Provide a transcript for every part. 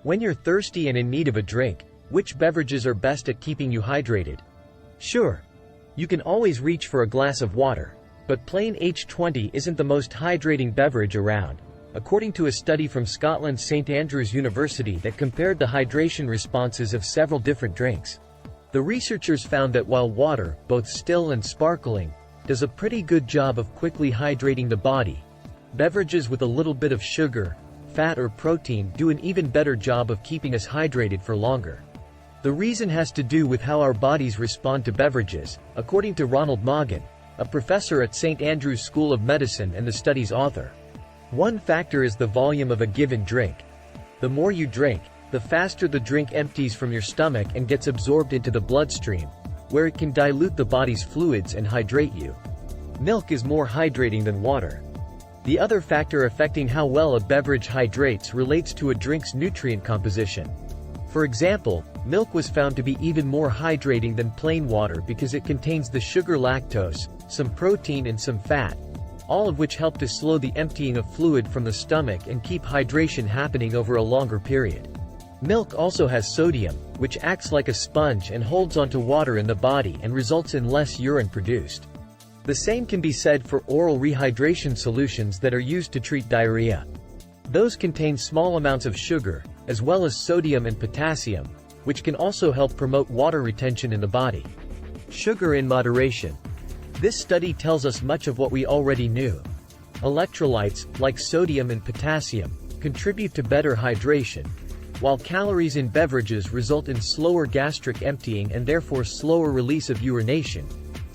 When you're thirsty and in need of a drink, which beverages are best at keeping you hydrated? Sure, you can always reach for a glass of water, but plain H20 isn't the most hydrating beverage around, according to a study from Scotland's St Andrews University that compared the hydration responses of several different drinks. The researchers found that while water, both still and sparkling, does a pretty good job of quickly hydrating the body, beverages with a little bit of sugar, fat or protein do an even better job of keeping us hydrated for longer. The reason has to do with how our bodies respond to beverages, according to Ronald Maughan, a professor at St Andrews School of Medicine and the study's author. One factor is the volume of a given drink. The more you drink, the faster the drink empties from your stomach and gets absorbed into the bloodstream, where it can dilute the body's fluids and hydrate you. Milk is more hydrating than water. The other factor affecting how well a beverage hydrates relates to a drink's nutrient composition. For example, milk was found to be even more hydrating than plain water because it contains the sugar lactose, some protein and some fat, all of which help to slow the emptying of fluid from the stomach and keep hydration happening over a longer period. Milk also has sodium, which acts like a sponge and holds onto water in the body and results in less urine produced. The same can be said for oral rehydration solutions that are used to treat diarrhea. Those contain small amounts of sugar, as well as sodium and potassium, which can also help promote water retention in the body. Sugar in moderation. This study tells us much of what we already knew. Electrolytes, like sodium and potassium, contribute to better hydration, while calories in beverages result in slower gastric emptying and therefore slower release of urination,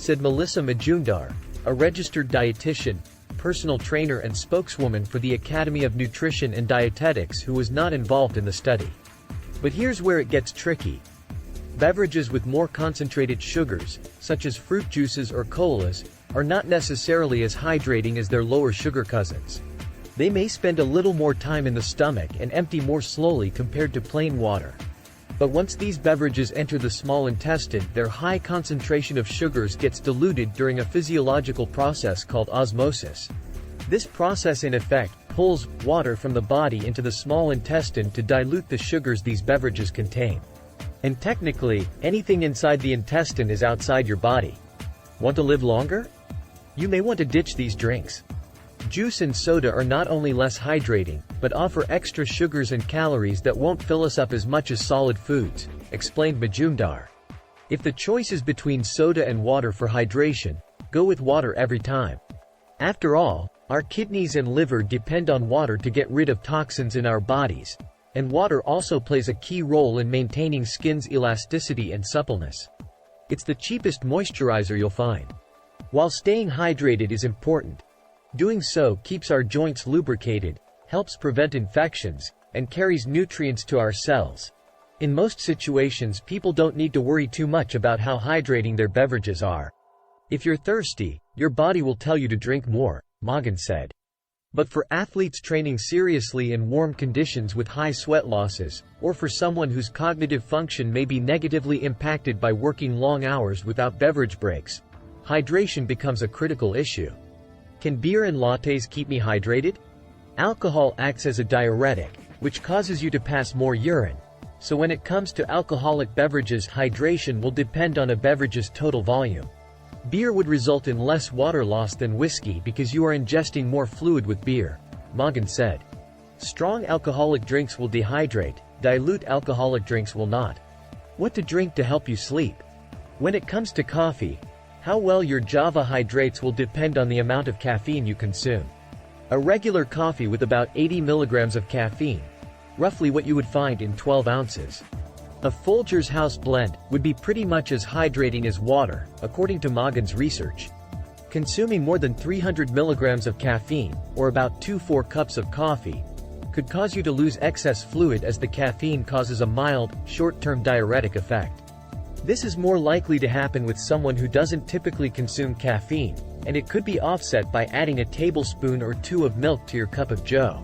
said Melissa Majumdar, a registered dietitian, personal trainer and spokeswoman for the Academy of Nutrition and Dietetics who was not involved in the study. But here's where it gets tricky. Beverages with more concentrated sugars, such as fruit juices or colas, are not necessarily as hydrating as their lower sugar cousins. They may spend a little more time in the stomach and empty more slowly compared to plain water. But once these beverages enter the small intestine, their high concentration of sugars gets diluted during a physiological process called osmosis. This process in effect pulls water from the body into the small intestine to dilute the sugars these beverages contain. And technically, anything inside the intestine is outside your body. Want to live longer? You may want to ditch these drinks. Juice and soda are not only less hydrating, but offer extra sugars and calories that won't fill us up as much as solid foods, explained Majumdar. If the choice is between soda and water for hydration, go with water every time. After all, our kidneys and liver depend on water to get rid of toxins in our bodies, and water also plays a key role in maintaining skin's elasticity and suppleness. It's the cheapest moisturizer you'll find. While staying hydrated is important, doing so keeps our joints lubricated, helps prevent infections, and carries nutrients to our cells. In most situations, people don't need to worry too much about how hydrating their beverages are. If you're thirsty, your body will tell you to drink more, Maughan said. But for athletes training seriously in warm conditions with high sweat losses, or for someone whose cognitive function may be negatively impacted by working long hours without beverage breaks, hydration becomes a critical issue. Can beer and lattes keep me hydrated? Alcohol acts as a diuretic, which causes you to pass more urine. So when it comes to alcoholic beverages, hydration will depend on a beverage's total volume. Beer would result in less water loss than whiskey because you are ingesting more fluid with beer, Maughan said. Strong alcoholic drinks will dehydrate, dilute alcoholic drinks will not. What to drink to help you sleep? When it comes to coffee, how well your Java hydrates will depend on the amount of caffeine you consume. A regular coffee with about 80 milligrams of caffeine, roughly what you would find in 12 ounces. A Folgers House blend would be pretty much as hydrating as water, according to Maughan's research. Consuming more than 300 milligrams of caffeine, or about 2-4 cups of coffee, could cause you to lose excess fluid as the caffeine causes a mild, short-term diuretic effect. This is more likely to happen with someone who doesn't typically consume caffeine, and it could be offset by adding a tablespoon or 2 of milk to your cup of joe.